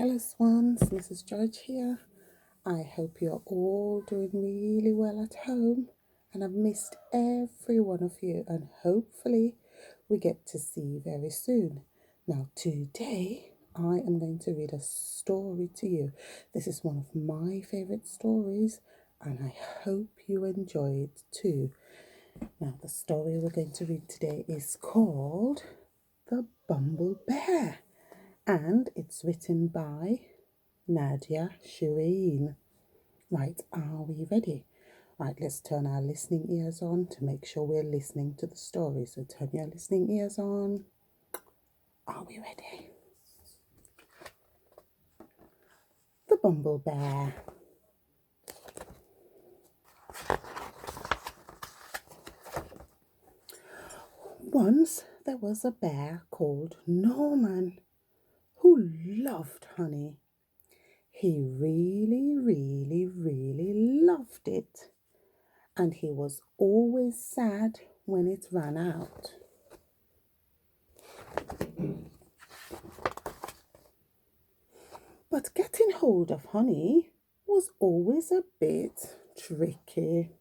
Hello swans, Mrs. George here. I hope you're all doing really well at home, and I've missed every one of you, and hopefully we get to see you very soon. Now today I am going to read a story to you. This is one of my favorite stories and I hope you enjoy it too. Now the story we're going to read today is called The Bumblebear, and it's written by Nadia Shireen. Right, are we ready? Right, let's turn our listening ears on to make sure we're listening to the story. So turn your listening ears on. Are we ready? The Bumblebear. Once there was a bear called Norman who loved honey. He really loved it, and he was always sad when it ran out. But getting hold of honey was always a bit tricky.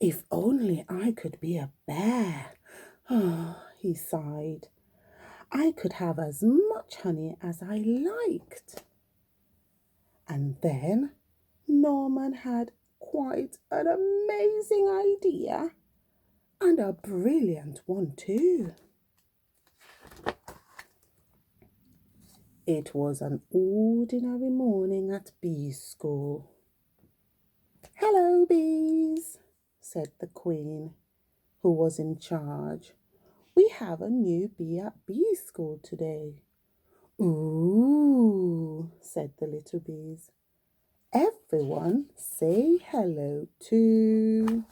If only I could be a bear, he sighed. I could have as much honey as I liked. And then Norman had quite an amazing idea, and a brilliant one too. It was an ordinary morning at bee school. "Hello, bees," said the queen, who was in charge. "We have a new bee at bee school today." "Ooh," said the little bees. "Everyone say hello to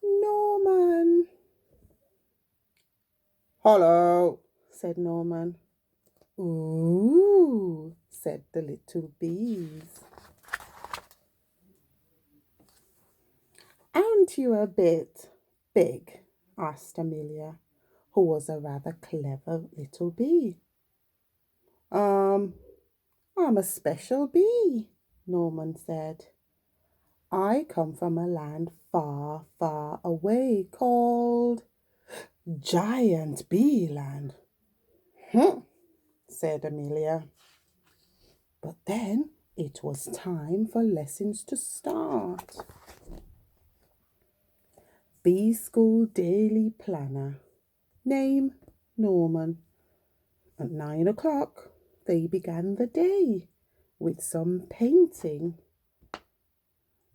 Norman." "Hello," said Norman. "Ooh," said the little bees. "Aren't you a bit big?" asked Amelia, who was a rather clever little bee. I'm a special bee," Norman said. "I come from a land far away called Giant Bee Land." Said Amelia. But then it was time for lessons to start. Bee School Daily Planner. Name, Norman. At 9 o'clock, they began the day with some painting.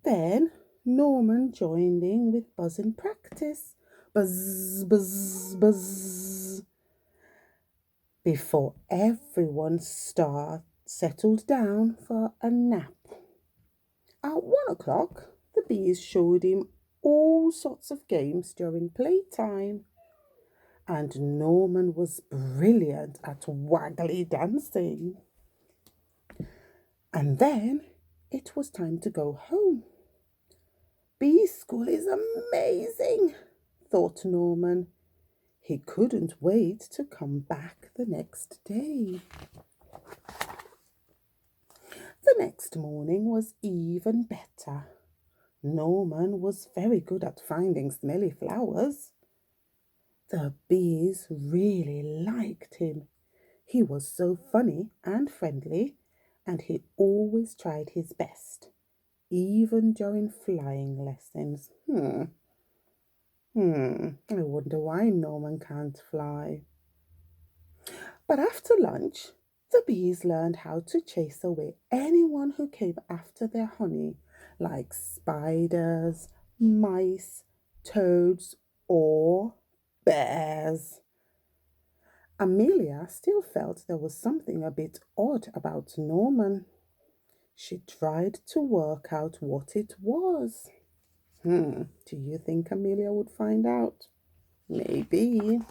Then Norman joined in with buzz in practice. Buzz, buzz, buzz. Before everyone settled down for a nap. At 1 o'clock, the bees showed him all sorts of games during playtime. And Norman was brilliant at waggly dancing. And then it was time to go home. Bee school is amazing, thought Norman. He couldn't wait to come back the next day. The next morning was even better. Norman was very good at finding smelly flowers. The bees really liked him. He was so funny and friendly, and he always tried his best, even during flying lessons. I wonder why Norman can't fly. But after lunch, the bees learned how to chase away anyone who came after their honey, like spiders, mice, toads, or bears. Amelia still felt there was something a bit odd about Norman. She tried to work out what it was. Do you think Amelia would find out? Maybe.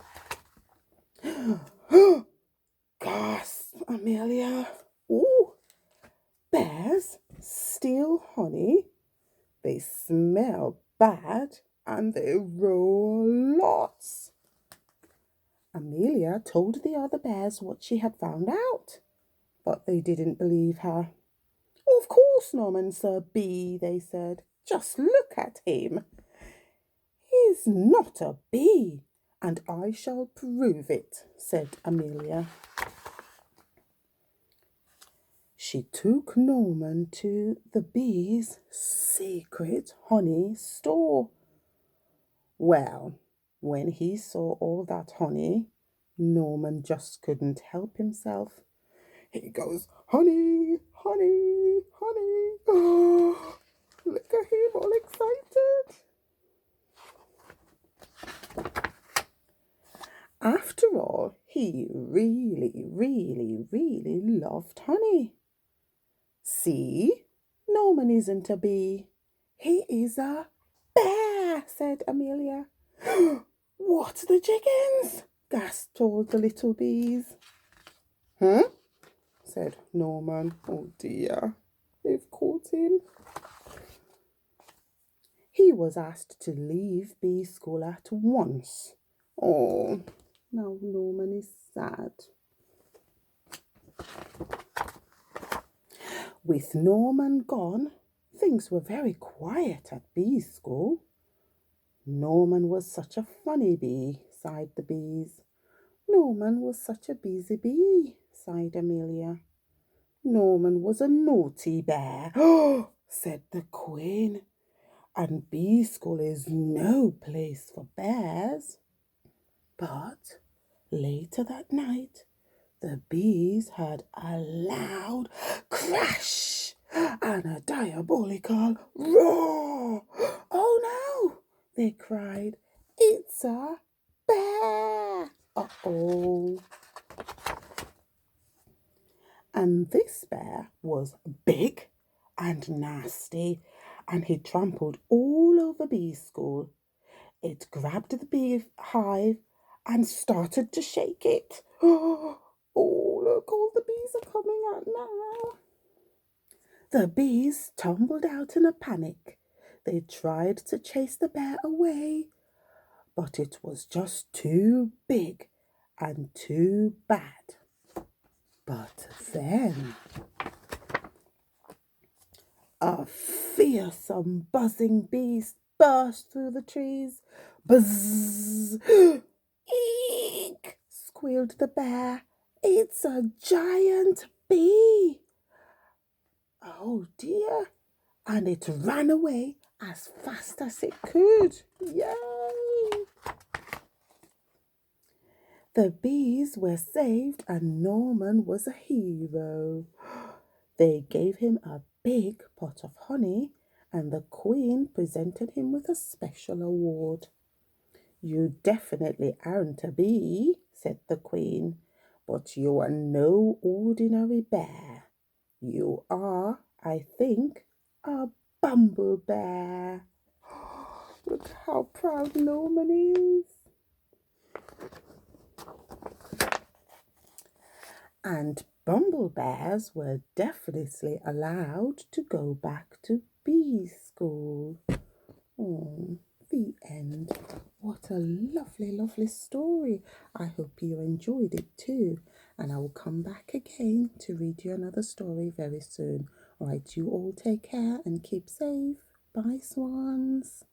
Gasped Amelia. "Ooh, bears steal honey. They smell bad and they roar lots." Amelia told the other bears what she had found out. But they didn't believe her. Of course, Norman's a bee, they said. Just look at him. He's not a bee, and I shall prove it, said Amelia. She took Norman to the bee's secret honey store. Well, when he saw all that honey, Norman just couldn't help himself. He goes, honey, honey, honey. Oh, look at him all excited. After all, he really, really, really loved honey. See, Norman isn't a bee. He is a bear, said Amelia. What the chickens? Gasped all the little bees. Said Norman. Oh dear, they've caught him. He was asked to leave bee school at once. Oh, now Norman is sad. With Norman gone, things were very quiet at bee school. Norman was such a funny bee, sighed the bees. Norman was such a busy bee, sighed Amelia. Norman was a naughty bear, said the Queen. And bee school is no place for bears. But later that night, the bees heard a loud crash and a diabolical roar. Oh no, they cried. It's a bear. Uh-oh. And this bear was big and nasty, and he trampled all over bee school. It grabbed the bee hive and started to shake it. Oh, look, all the bees are coming out now. The bees tumbled out in a panic. They tried to chase the bear away, but it was just too big and too bad. But then a fearsome buzzing beast burst through the trees. Buzz! Eek! Squealed the bear. It's a giant bee. Oh dear. And it ran away as fast as it could. Yay! The bees were saved and Norman was a hero. They gave him a big pot of honey and the Queen presented him with a special award. You definitely aren't a bee, said the Queen, but you are no ordinary bear. You are, I think, a bumblebear. Look how proud Norman is. And bumblebears were definitely allowed to go back to bee school. Oh, the end. What a lovely, lovely story. I hope you enjoyed it too. And I will come back again to read you another story very soon. All right, you all take care and keep safe. Bye, swans.